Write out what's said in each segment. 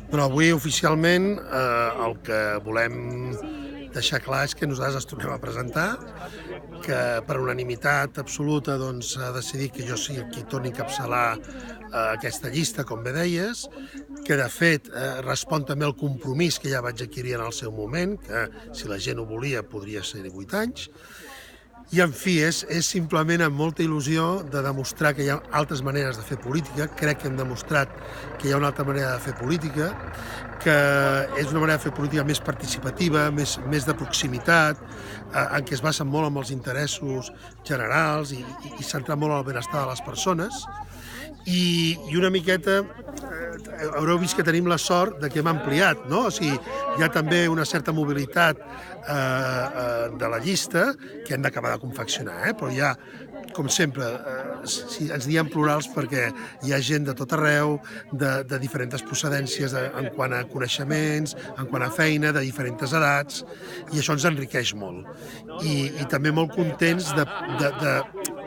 Però avui oficialment el que volem deixar clar és que nosaltres ens tornem a presentar, que per unanimitat absoluta s'ha decidit que jo sigui qui torni a encapçalar aquesta llista, com bé deies, que de fet respon també al compromís que ja vaig adquirir en el seu moment, que si la gent ho volia podria ser 8 anys, i en fi, és simplement amb molta il·lusió de demostrar que hi ha altres maneres de fer política. Crec que hem demostrat que hi ha una altra manera de fer política, que és una manera de fer política més participativa, més de proximitat, en què es basa molt en els interessos generals i centrar molt en el benestar de les persones. I una miqueta haureu vist que tenim la sort de que hem ampliat, no? O sigui, hi ha també una certa mobilitat de la llista que hem d'acabar de confeccionar, però hi ha, com sempre, ens diem plurals perquè hi ha gent de tot arreu, de diferents procedències en quant a coneixements, en quant a feina, de diferents edats, i això ens enriqueix molt. I també molt contents de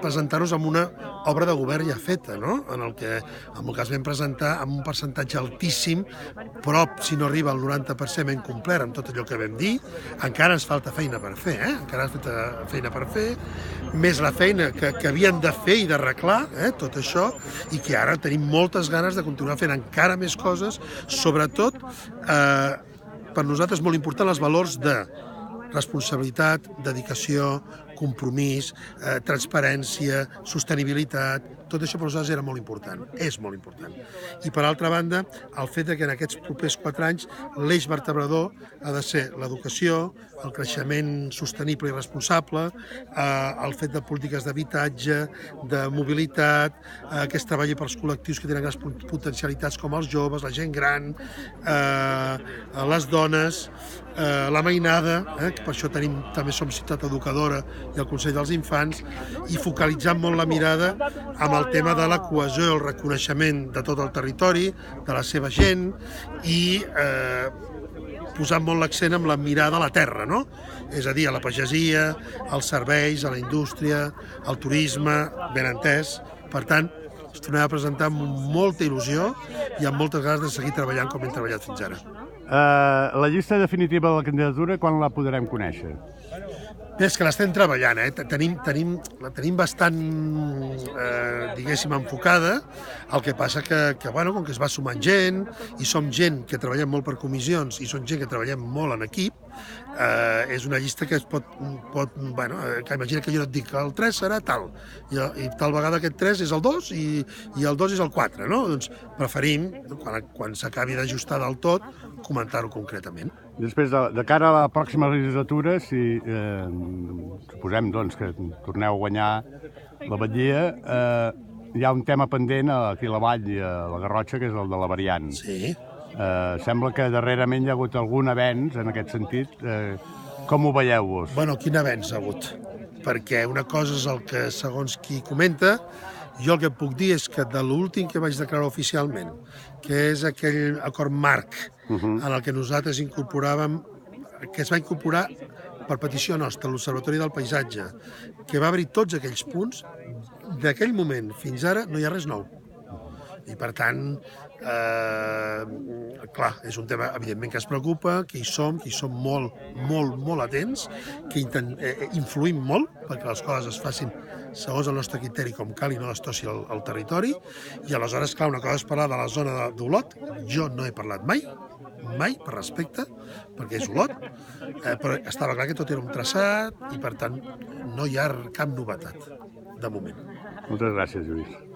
presentar-nos amb una obra de govern ja feta, no? En el que es vam presentar amb un percentatge altíssim, però si no arriba al 90% hem complert amb tot allò que vam dir. Encara ens falta feina per fer, encara ens falta feina per fer, més la feina que havien de fer i d'arreglar, tot això, i que ara tenim moltes ganes de continuar fent encara més coses, sobretot per nosaltres molt important els valors de responsabilitat, dedicació, compromís, transparència, sostenibilitat. Tot això per nosaltres era molt important, és molt important. I per altra banda, el fet que en aquests propers 4 anys l'eix vertebrador ha de ser l'educació, el creixement sostenible i responsable, el fet de polítiques d'habitatge, de mobilitat, que es treballi pels col·lectius que tenen grans potencialitats com els joves, la gent gran, les dones, la mainada, que per això també som ciutat educadora i el Consell dels Infants, i focalitzant molt la mirada amb el tema de la cohesió i el reconeixement de tot el territori, de la seva gent, i posant molt l'accent amb la mirada a la terra, no? És a dir, a la pagesia, als serveis, a la indústria, al turisme, ben entès. Per tant, ens tornem a presentar amb molta il·lusió i amb moltes ganes de seguir treballant com hem treballat fins ara. La llista definitiva de la candidatura, quan la podrem conèixer? És que l'estem treballant, la tenim bastant, diguéssim, enfocada. El que passa que, com que es va sumant gent, i som gent que treballem molt per comissions, i som gent que treballem molt en equip, és una llista que es pot que imagina que jo et dic que el 3 serà tal, i tal vegada aquest 3 és el 2 i el 2 és el 4, no? Doncs preferim, quan s'acabi d'ajustar del tot, comentar-ho concretament. Després, de cara a la pròxima legislatura, si suposem que torneu a guanyar la batllia, hi ha un tema pendent aquí a la Vall i a la Garrotxa, que és el de la variant. Sí. Sembla que darrerament hi ha hagut algun avenç en aquest sentit. Com ho veieu vos? Bueno, quin avenç ha hagut? Perquè una cosa és el que, segons qui comenta, jo el que puc dir és que de l'últim que vaig declarar oficialment, que és aquell acord marc en el que nosaltres incorporàvem, que es va incorporar per petició nostra, l'Observatori del Paisatge, que va obrir tots aquells punts, d'aquell moment fins ara no hi ha res nou. I per tant, clar, és un tema evidentment que ens preocupa, que hi som molt, molt, molt atents, que influïm molt perquè les coses es facin segons el nostre criteri com cal i no destroci el territori. I aleshores, clar, una cosa és parlar de la zona d'Olot. Jo no he parlat mai, per respecte, perquè és Olot, però estava clar que tot era un traçat i, per tant, no hi ha cap novetat, de moment. Moltes gràcies, Lluís.